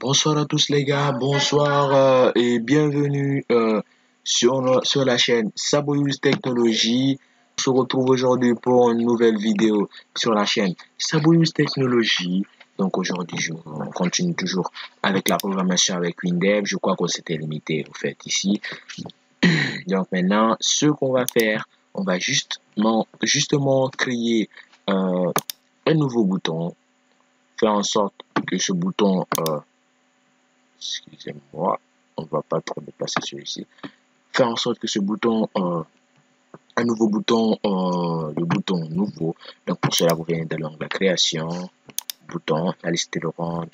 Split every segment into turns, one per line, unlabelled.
Bonsoir à tous les gars, bonsoir et bienvenue sur la chaîne Saboyus Technologie. On se retrouve aujourd'hui pour une nouvelle vidéo sur la chaîne Saboyus Technologie. Donc aujourd'hui, on continue toujours avec la programmation avec WinDev. Je crois qu'on s'était limité au fait ici. Donc maintenant, ce qu'on va faire, on va justement créer un nouveau bouton. Faire en sorte que ce bouton... excusez-moi, on va pas trop déplacer celui-ci. Faire en sorte que ce bouton, un nouveau bouton, le bouton nouveau. Donc pour cela, vous venez dans l'onglet création, bouton, la liste de rang.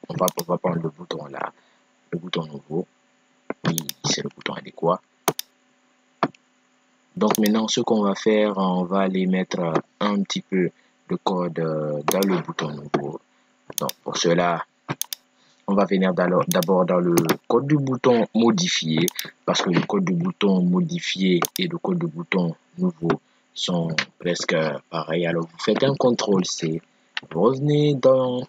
On va prendre le bouton là, le bouton nouveau. Oui, c'est le bouton adéquat. Donc maintenant, ce qu'on va faire, on va aller mettre un petit peu de code dans le bouton nouveau. Donc pour cela, on va venir d'abord dans le code du bouton modifié, parce que le code du bouton modifié et le code du bouton nouveau sont presque pareils. Alors vous faites un CTRL-C, vous revenez dans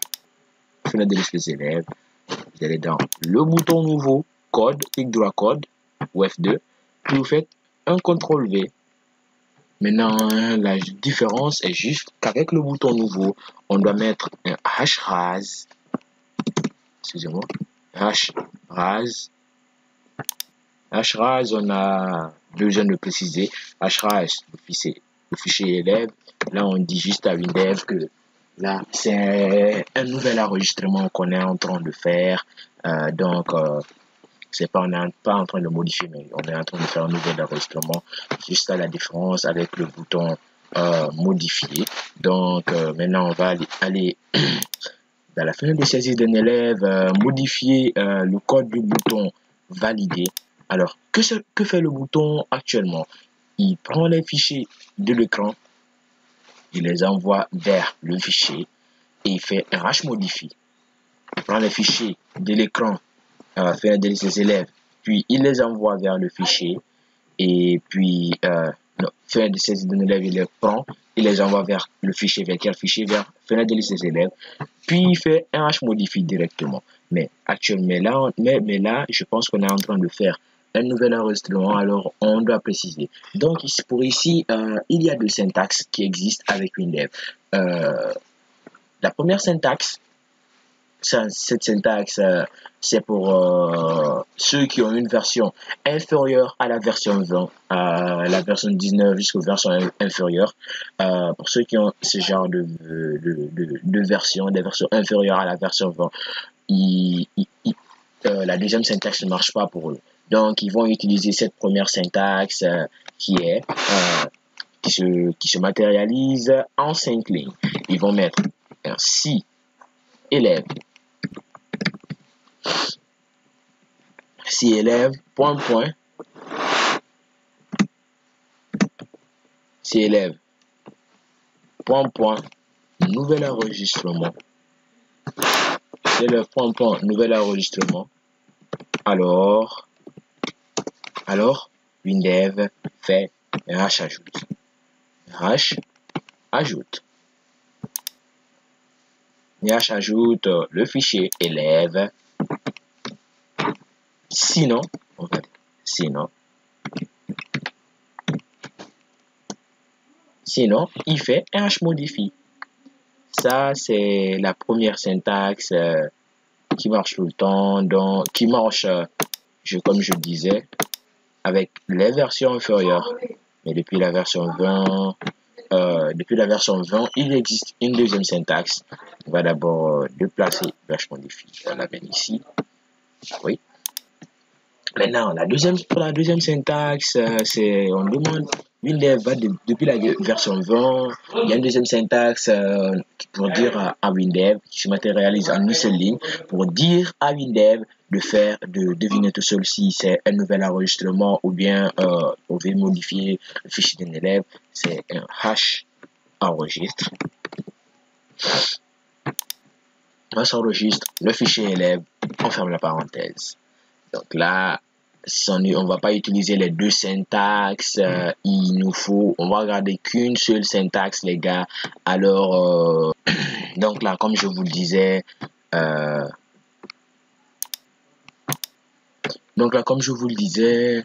la fenêtre de liste des élèves, vous allez dans le bouton nouveau, code, clic droit code, ou F2, puis vous faites un CTRL-V. Maintenant, la différence est juste qu'avec le bouton nouveau, on doit mettre un hras, excusez-moi, hras, on a besoin de préciser. Hras, le fichier élève. Là, on dit juste à WinDev que là, c'est un nouvel enregistrement qu'on est en train de faire. C'est pas, on n'est pas en train de modifier, mais on est en train de faire un nouvel enregistrement. Juste à la différence avec le bouton modifier. Donc, maintenant, on va aller dans la fenêtre de saisie d'un élève, modifier le code du bouton valider. Alors, que fait le bouton actuellement? Il prend les fichiers de l'écran, il les envoie vers le fichier et il fait un hash modifie. Il prend les fichiers de l'écran, fait de ses élèves, puis il les envoie vers le fichier et puis fenêtre de saisie d'un élève, il les prend, il les envoie vers le fichier, vers quel fichier? Vers fenêtre de liste des élèves, puis il fait un hash modifie directement. Mais actuellement, mais là, je pense qu'on est en train de faire un nouvel enregistrement, alors on doit préciser. Donc pour ici, il y a deux syntaxes qui existent avec WinDev. La première syntaxe, cette syntaxe, c'est pour ceux qui ont une version inférieure à la version 20, à la version 19 jusqu'aux versions inférieures. Pour ceux qui ont ce genre de version, des versions inférieures à la version 20, la deuxième syntaxe ne marche pas pour eux. Donc, ils vont utiliser cette première syntaxe qui se matérialise en 5 lignes. Ils vont mettre un si élève, point, si élève, point, nouvel enregistrement, élève, point, nouvel enregistrement, alors, WinDev fait un hash ajoute. Hash ajoute. Hash ajoute le fichier élève. Sinon, il fait un hash modifie. Ça, c'est la première syntaxe qui marche tout le temps, donc qui marche, comme je disais, avec les versions inférieures. Mais depuis la version 20, il existe une deuxième syntaxe. On va d'abord déplacer le hash modifie. On l'amène ici. Oui. Maintenant, pour la deuxième syntaxe, on demande WinDev depuis la version 20, il y a une deuxième syntaxe pour dire à WinDev qui se matérialise en une seule ligne pour dire à WinDev de deviner tout seul si c'est un nouvel enregistrement ou bien on veut modifier le fichier d'un élève. C'est un hash enregistre. On s'enregistre le fichier élève, on ferme la parenthèse. Donc là, on ne va pas utiliser les deux syntaxes, on va regarder qu'une seule syntaxe, les gars. Alors, donc là, comme je vous le disais, Donc là, comme je vous le disais,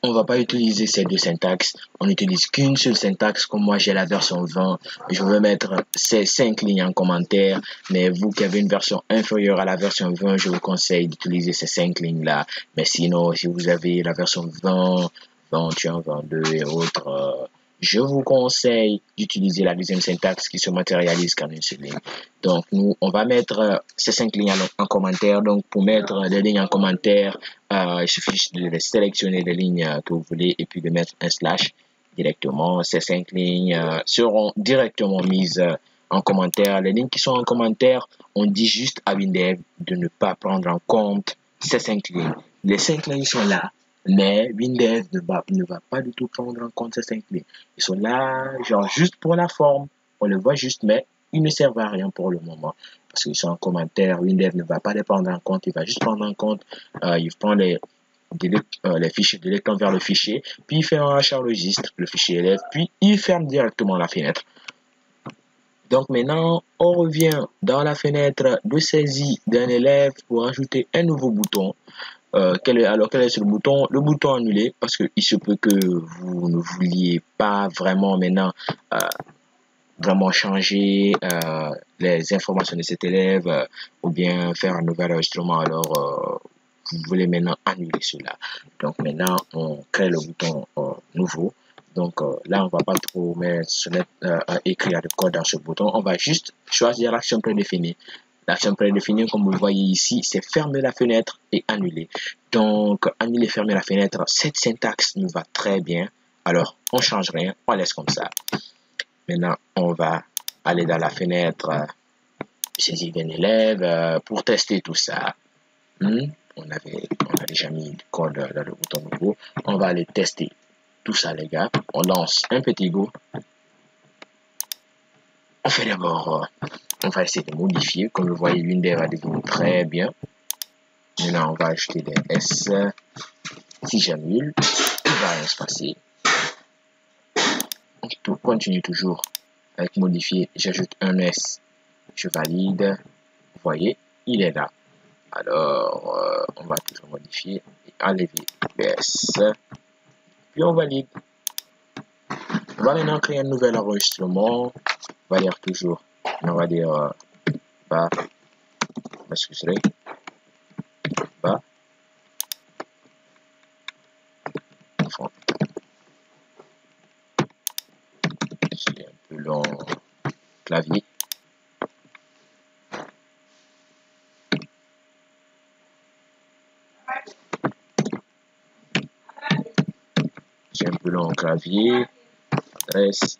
on va pas utiliser ces deux syntaxes. On n'utilise qu'une seule syntaxe. Comme moi, j'ai la version 20. Je veux mettre ces 5 lignes en commentaire. Mais vous qui avez une version inférieure à la version 20, je vous conseille d'utiliser ces 5 lignes-là. Mais sinon, si vous avez la version 20, 21, 22 et autres, je vous conseille d'utiliser la deuxième syntaxe qui se matérialise qu'en une seule ligne. Donc, nous, on va mettre ces 5 lignes en commentaire. Donc, pour mettre des lignes en commentaire, il suffit de sélectionner les lignes que vous voulez et puis de mettre un slash directement. Ces 5 lignes seront directement mises en commentaire. Les lignes qui sont en commentaire, on dit juste à WinDev de ne pas prendre en compte ces 5 lignes. Les 5 lignes sont là, mais WinDev ne va pas du tout prendre en compte ces 5 lignes. Ils sont là, genre juste pour la forme. On les voit juste, mais ils ne servent à rien pour le moment. Parce qu'ils sont en commentaire. WinDev ne va pas les prendre en compte. Il va juste prendre en compte, il prend les fichiers, directement vers le fichier, puis il fait un registre, le fichier élève, puis il ferme directement la fenêtre. Donc maintenant, on revient dans la fenêtre de saisie d'un élève pour ajouter un nouveau bouton. Quel est ce bouton? Le bouton annuler, parce qu'il se peut que vous ne vouliez pas vraiment maintenant vraiment changer les informations de cet élève ou bien faire un nouvel enregistrement. Alors, vous voulez maintenant annuler cela. Donc maintenant, on crée le bouton nouveau. Donc là, on va pas trop écrire de code dans ce bouton. On va juste choisir l'action prédéfinie. L'action prédéfinie, comme vous le voyez ici, c'est fermer la fenêtre et annuler. Donc, annuler, fermer la fenêtre, cette syntaxe nous va très bien. Alors, on change rien, on laisse comme ça. Maintenant, on va aller dans la fenêtre saisie d'un élève pour tester tout ça. On a déjà mis le code dans le bouton nouveau. On va aller tester tout ça, les gars. On lance un petit go. On fait d'abord, on va essayer de modifier. Comme vous voyez, WinDev va devenir très bien. Maintenant, on va ajouter des S. Si j'annule, il va rien se passer. On continue toujours avec modifier. J'ajoute un S. Je valide. Vous voyez, il est là. Alors, on va toujours modifier et enlever PS. Puis on valide. On va maintenant créer un nouvel enregistrement. On va dire toujours, on va dire bas, m'excuserez, bas, fond. C'est un peu long, clavier. C'est un peu long, clavier, adresse,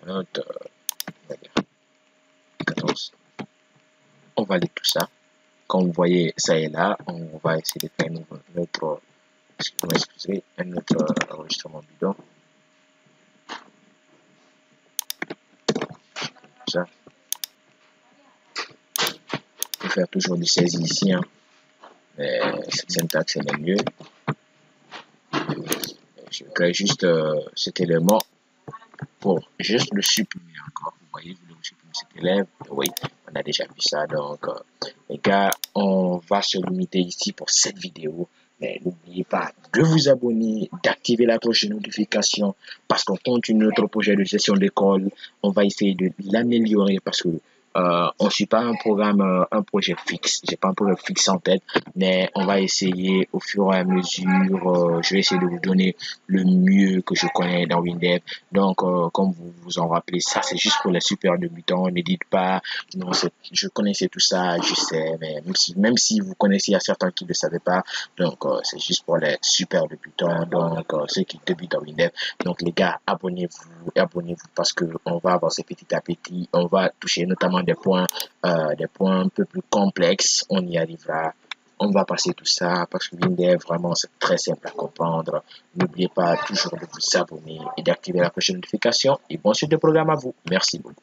note, on va dire 14. On valide tout ça. Comme vous voyez, ça est là. On va essayer de faire un autre, excusez, un autre enregistrement bidon. Ça. On peut faire toujours du saisie ici, hein. Mais cette syntaxe est mieux. Je crée juste cet élément pour juste le supprimer encore. Vous voyez, vous devez supprimer cet élève. Oui, on a déjà vu ça. Donc, les gars, on va se limiter ici pour cette vidéo. Mais n'oubliez pas de vous abonner, d'activer la cloche de notification parce qu'on continue notre projet de gestion d'école. On va essayer de l'améliorer parce que on ne suit pas un programme, un projet fixe. J'ai pas un projet fixe en tête, mais on va essayer au fur et à mesure. Je vais essayer de vous donner le mieux que je connais dans WinDev. Donc, comme vous vous en rappelez, ça c'est juste pour les super débutants. Ne dites pas, non, je connaissais tout ça, je sais, mais même si vous connaissez, il y a certains qui ne le savaient pas. Donc, c'est juste pour les super débutants, donc ceux qui débutent en WinDev. Donc, les gars, abonnez-vous parce que on va avancer petit à petit. On va toucher notamment des points un peu plus complexes. On y arrivera. On va passer tout ça parce que WinDev, vraiment, c'est très simple à comprendre. N'oubliez pas toujours de vous abonner et d'activer la cloche de notification. Et bon suite de programme à vous. Merci beaucoup.